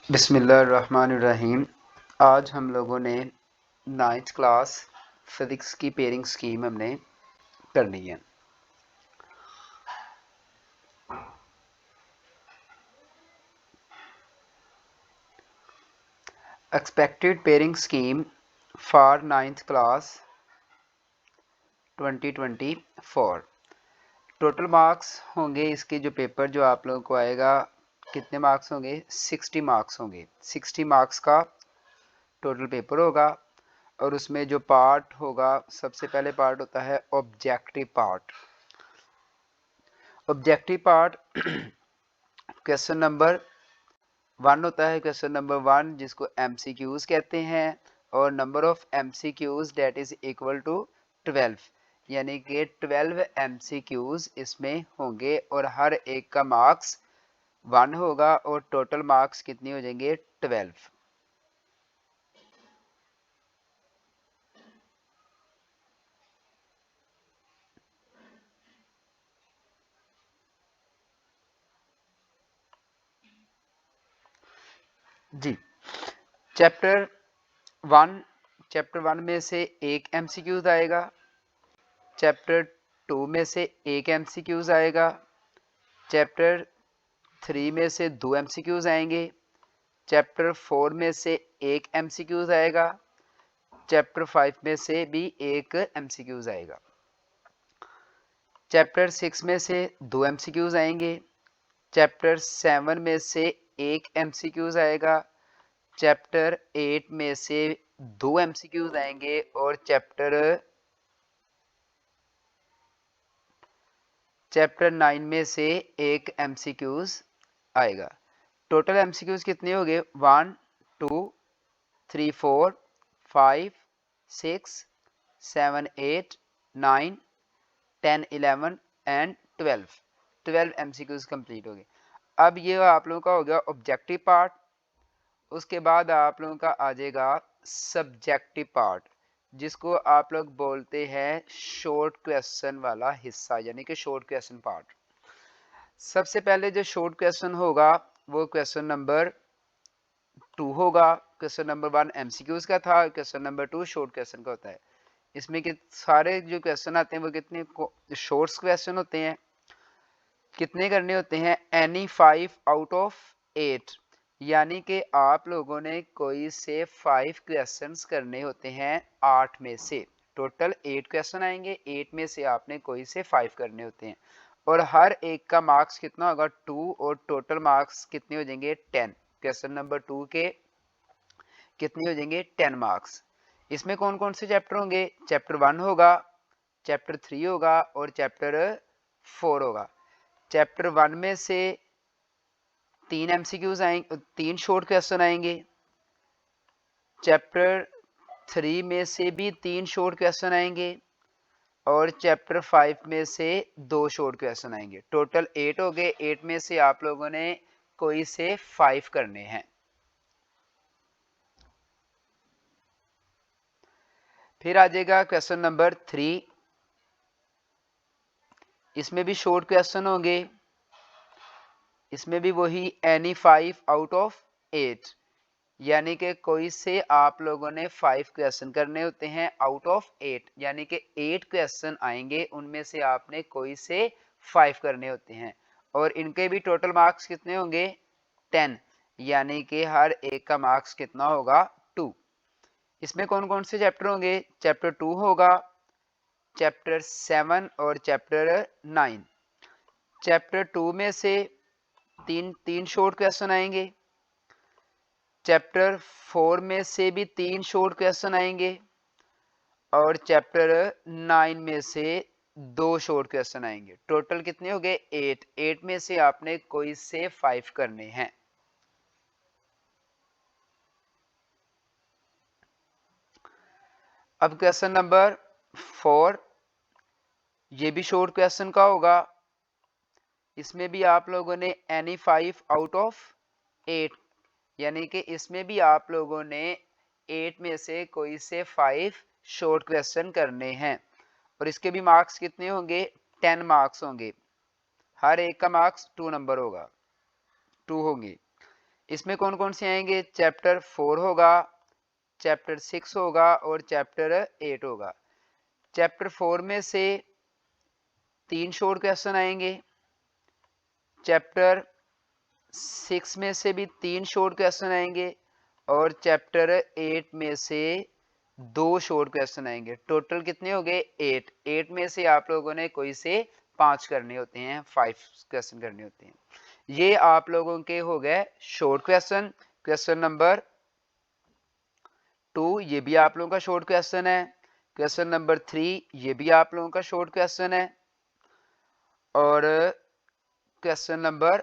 बिस्मिल्लाहिर्रहमानिर्रहीम। आज हम लोगों ने 9th क्लास फिज़िक्स की पेयरिंग स्कीम हमने करनी है। Expected pairing scheme for 9th class 2024। Total marks होंगे इसके जो पेपर जो आप लोगों को आएगा, कितने मार्क्स होंगे? 60 मार्क्स होंगे। 60 मार्क्स का टोटल पेपर होगा और उसमें जो पार्ट होगा, सबसे पहले पार्ट होता है objective part. Objective part question number 1 होता है। क्वेश्चन नंबर 1 जिसको MCQs कहते हैं और number of MCQs that is equal to 12, यानी कि 12 MCQs इसमें होंगे और हर एक का मार्क्स 1 होगा और टोटल मार्क्स कितने हो जाएंगे? 12। जी, चैप्टर 1 में से एक MCQs आएगा। चैप्टर 2 में से एक MCQs आएगा। चैप्टर 3 में से 2 MCQs आएंगे। चैप्टर 4 में से एक MCQs आएगा। चैप्टर 5 में से भी एक MCQs आएगा। चैप्टर 6 में से 2 MCQs आएंगे। चैप्टर 7 में से एक MCQs आएगा। चैप्टर 8 में से 2 MCQs आएंगे और चैप्टर 9 में से एक MCQs आएगा। टोटल MCQs कितने हो गए? 1 2 3 4 5 6 7 8 9 10 11 एंड 12 MCQs कंप्लीट हो गए। अब ये आप लोगों का हो गया ऑब्जेक्टिव पार्ट। उसके बाद आप लोगों का आ जाएगा सब्जेक्टिव पार्ट, जिसको आप लोग बोलते हैं शॉर्ट क्वेश्चन वाला हिस्सा, यानी कि शॉर्ट क्वेश्चन पार्ट। सबसे पहले जो शॉर्ट क्वेश्चन होगा वो क्वेश्चन नंबर 2 होगा। क्वेश्चन नंबर 1 MCQs का था, क्वेश्चन नंबर 2 शॉर्ट क्वेश्चन का होता है। इसमें कि सारे जो क्वेश्चन आते हैं वो कितने शॉर्ट क्वेश्चन होते हैं। कितने करने होते हैं? एनी 5 आउट ऑफ 8, यानी कि आप लोगों ने कोई से 5 क्वेश्चंस करने होते हैं 8 में से। टोटल 8 क्वेश्चन आएंगे, 8 में से आपने कोई से 5 करने होते हैं और हर एक का मार्क्स कितना होगा? 2 और टोटल मार्क्स कितने हो जाएंगे? 10। क्वेश्चन नंबर 2 के कितने हो जाएंगे? 10 मार्क्स। इसमें कौन कौन से चैप्टर होंगे? चैप्टर 1 होगा, चैप्टर 3 होगा और चैप्टर 4 होगा। चैप्टर 1 में से 3 MCQs आएंगे, 3 शॉर्ट क्वेश्चन आएंगे। चैप्टर 3 में से भी 3 शॉर्ट क्वेश्चन आएंगे और चैप्टर 5 में से 2 शॉर्ट क्वेश्चन आएंगे। टोटल 8 हो गए। 8 में से आप लोगों ने कोई से 5 करने हैं। फिर आ जाएगा क्वेश्चन नंबर 3। इसमें भी शॉर्ट क्वेश्चन होंगे। इसमें भी वही एनी 5 आउट ऑफ 8, यानी कि कोई से आप लोगों ने 5 क्वेश्चन करने होते हैं आउट ऑफ 8, यानी कि 8 क्वेश्चन आएंगे, उनमें से आपने कोई से 5 करने होते हैं और इनके भी टोटल मार्क्स कितने होंगे? 10, यानी कि हर एक का मार्क्स कितना होगा? 2। इसमें कौन कौन से चैप्टर होंगे? चैप्टर 2 होगा, चैप्टर 7 और चैप्टर 9। चैप्टर 2 में से तीन शॉर्ट क्वेश्चन आएंगे। चैप्टर 4 में से भी 3 शॉर्ट क्वेश्चन आएंगे और चैप्टर 9 में से 2 शॉर्ट क्वेश्चन आएंगे। टोटल कितने हो गए? 8। 8 में से आपने कोई से 5 करने हैं। अब क्वेश्चन नंबर 4, ये भी शॉर्ट क्वेश्चन का होगा। इसमें भी आप लोगों ने एनी 5 आउट ऑफ 8, यानी कि इसमें भी आप लोगों ने 8 में से कोई से 5 शॉर्ट क्वेश्चन करने हैं और इसके भी मार्क्स कितने होंगे? 10 मार्क्स होंगे। हर एक का मार्क्स 2 नंबर होगा, 2 होंगे। इसमें कौन कौन से आएंगे, चैप्टर 4 होगा, चैप्टर 6 होगा और चैप्टर 8 होगा। चैप्टर 4 में से 3 शॉर्ट क्वेश्चन आएंगे, चैप्टर 6 में से भी 3 शॉर्ट क्वेश्चन आएंगे और चैप्टर 8 में से 2 शॉर्ट क्वेश्चन आएंगे। टोटल कितने हो गए, 8 में से आप लोगों ने कोई से 5 करने होते हैं, 5 क्वेश्चन करने होते हैं। ये आप लोगों के हो गए शॉर्ट क्वेश्चन। क्वेश्चन नंबर 2 ये भी आप लोगों का शॉर्ट क्वेश्चन है। क्वेश्चन नंबर 3 ये भी आप लोगों का शॉर्ट क्वेश्चन है। और क्वेश्चन नंबर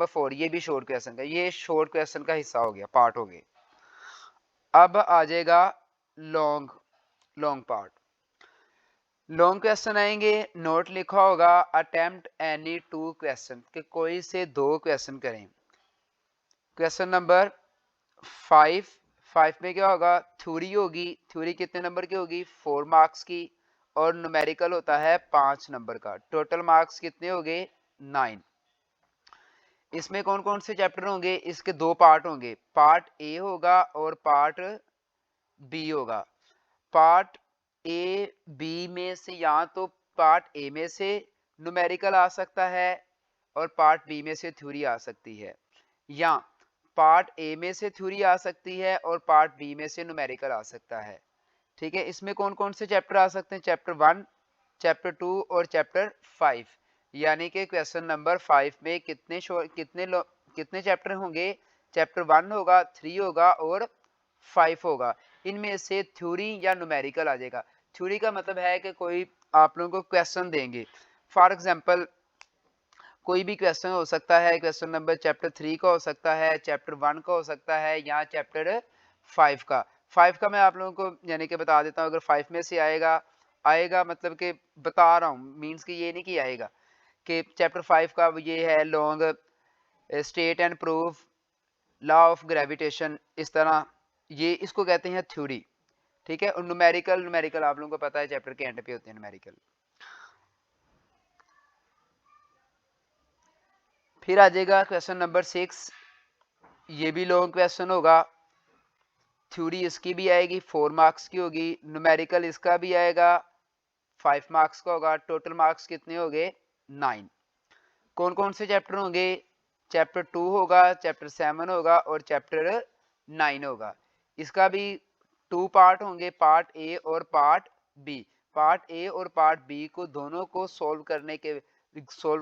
4 ये भी शॉर्ट क्वेश्चन का, ये शॉर्ट क्वेश्चन का हिस्सा हो गया, पार्ट हो गया। अब आ जाएगा लॉन्ग पार्ट। लॉन्ग क्वेश्चन आएंगे, नोट लिखा होगा अटेम्प्ट एनी 2 क्वेश्चन, कि कोई से 2 क्वेश्चन करें। क्वेश्चन नंबर 5 में क्या होगा, थ्योरी होगी। थ्योरी कितने नंबर की होगी, 4 मार्क्स की, और न्यूमेरिकल होता है 5 नंबर का। टोटल मार्क्स कितने हो गए, 9। इसमें कौन कौन से चैप्टर होंगे, इसके 2 पार्ट होंगे, पार्ट ए होगा और पार्ट बी होगा। पार्ट ए बी में से या तो पार्ट ए में से न्यूमेरिकल आ सकता है और पार्ट बी में से थ्योरी आ सकती है, या पार्ट ए में से थ्योरी आ सकती है और पार्ट बी में से न्यूमेरिकल आ सकता है। ठीक है, इसमें कौन कौन से चैप्टर आ सकते हैं, चैप्टर 1, चैप्टर 2 और चैप्टर 5। यानी कि क्वेश्चन नंबर 5 में कितने चैप्टर होंगे, चैप्टर 1 होगा, 3 होगा और 5 होगा। इनमें से थ्योरी या न्यूमेरिकल आ जाएगा। थ्योरी का मतलब है कि कोई आप लोगों को क्वेश्चन देंगे, फॉर एग्जांपल कोई भी क्वेश्चन हो सकता है, क्वेश्चन नंबर चैप्टर 3 का हो सकता है, चैप्टर 1 का हो सकता है, या चैप्टर 5 का। 5 का मैं आप लोगों को यानी कि बता देता हूँ, अगर 5 में से आएगा मतलब कि बता रहा हूँ, मीन्स कि ये नहीं कि आएगा, कि चैप्टर 5 का ये है long state and proof, law of gravitation, इस तरह, ये इसको कहते हैं थ्योरी। ठीक है, और न्यूमेरिकल आप लोगों को पता है चैप्टर के एंड पे होते हैं न्यूमेरिकल। फिर आ जाएगा क्वेश्चन नंबर 6, ये भी लॉन्ग क्वेश्चन होगा। थ्योरी इसकी भी आएगी, 4 मार्क्स की होगी, न्यूमेरिकल इसका भी आएगा, 5 मार्क्स का होगा। टोटल मार्क्स कितने हो गए, 9। कौन कौन से चैप्टर होंगे, चैप्टर 2 होगा, चैप्टर 7 होगा और चैप्टर 9 होगा। इसका भी 2 पार्ट होंगे, पार्ट ए और पार्ट बी। पार्ट ए और पार्ट बी को दोनों को सोल्व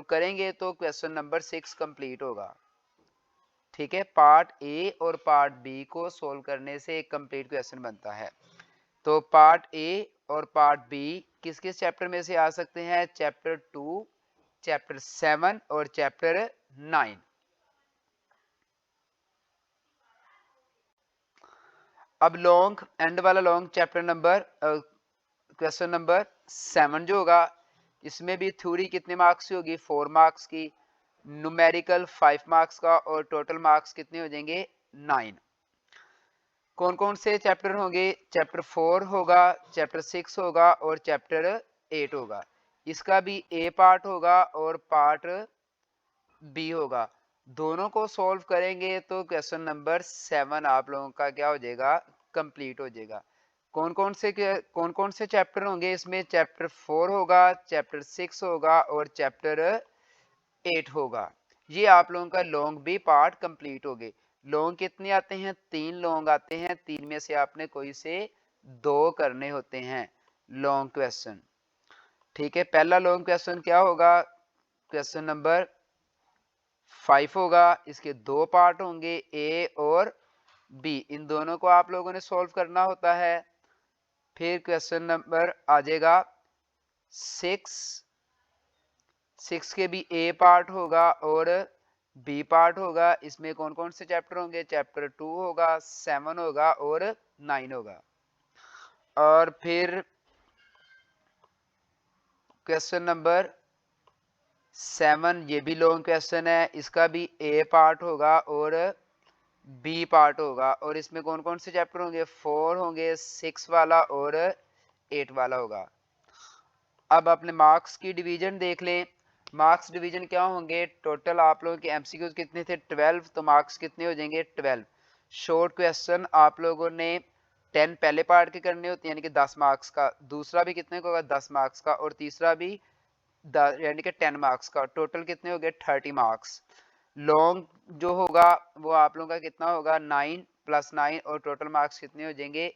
करेंगे तो क्वेश्चन नंबर 6 कंप्लीट होगा। ठीक है, पार्ट ए और पार्ट बी को सोल्व करने से एक कंप्लीट क्वेश्चन बनता है। तो पार्ट ए और पार्ट बी किस किस चैप्टर में से आ सकते हैं, चैप्टर 2, चैप्टर 7 और चैप्टर 9। अब लॉन्ग एंड वाला long chapter number question number 7 जो होगा, इसमें भी थ्योरी कितने मार्क्स की होगी, 4 मार्क्स की, न्यूमेरिकल 5 मार्क्स का, और टोटल मार्क्स कितने हो जाएंगे, 9। कौन कौन से चैप्टर होंगे, चैप्टर 4 होगा, चैप्टर 6 होगा और चैप्टर 8 होगा। इसका भी ए पार्ट होगा और पार्ट बी होगा। दोनों को सॉल्व करेंगे तो क्वेश्चन नंबर 7 आप लोगों का क्या हो जाएगा, कंप्लीट हो जाएगा। कौन कौन से चैप्टर होंगे इसमें, चैप्टर 4 होगा, चैप्टर 6 होगा और चैप्टर 8 होगा। ये आप लोगों का लॉन्ग भी पार्ट कंप्लीट हो गए। लॉन्ग कितने आते हैं, 3 लॉन्ग आते हैं, 3 में से आपने कोई से 2 करने होते हैं लॉन्ग क्वेश्चन। ठीक है, पहला लॉन्ग क्वेश्चन क्या होगा, क्वेश्चन नंबर 5 होगा। इसके 2 पार्ट होंगे, ए और बी, इन दोनों को आप लोगों ने सॉल्व करना होता है। फिर क्वेश्चन नंबर आ जाएगा 6 के भी ए पार्ट होगा और बी पार्ट होगा। इसमें कौन कौन से चैप्टर होंगे, चैप्टर 2 होगा, 7 होगा और 9 होगा। और फिर क्वेश्चन नंबर 7 ये भी लॉन्ग क्वेश्चन है, इसका भी ए पार्ट होगा और बी पार्ट होगा। और इसमें कौन कौन से चैप्टर होंगे, 4 होंगे, 6 वाला और 8 वाला होगा। अब अपने मार्क्स की डिवीजन देख लें। मार्क्स डिवीजन क्या होंगे, टोटल आप लोगों के एमसीक्यूज कितने थे 12, तो मार्क्स कितने हो जाएंगे 12। शॉर्ट क्वेश्चन आप लोगों ने 10 पहले पार्ट के करने होते हैं यानी कि 10 मार्क्स का, दूसरा भी कितने का होगा 10 मार्क्स का, और तीसरा भी यानी कि 10 मार्क्स का, टोटल कितने हो गए 30 मार्क्स। लॉन्ग जो होगा वो आप लोगों का कितना होगा 9 + 9, और टोटल मार्क्स कितने हो जाएंगे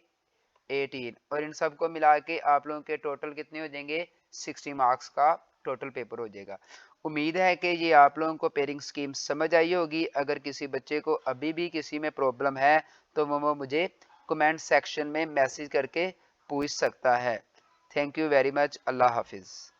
18, और इन सबको मिला के आप लोगों के टोटल कितने हो जाएंगे 60 मार्क्स का टोटल पेपर हो जाएगा। उम्मीद है कि ये आप लोगों को पेयरिंग स्कीम समझ आई होगी। अगर किसी बच्चे को अभी भी किसी में प्रॉब्लम है तो वो मुझे कमेंट सेक्शन में मैसेज करके पूछ सकता है। Thank you very much. अल्लाह हाफिज़।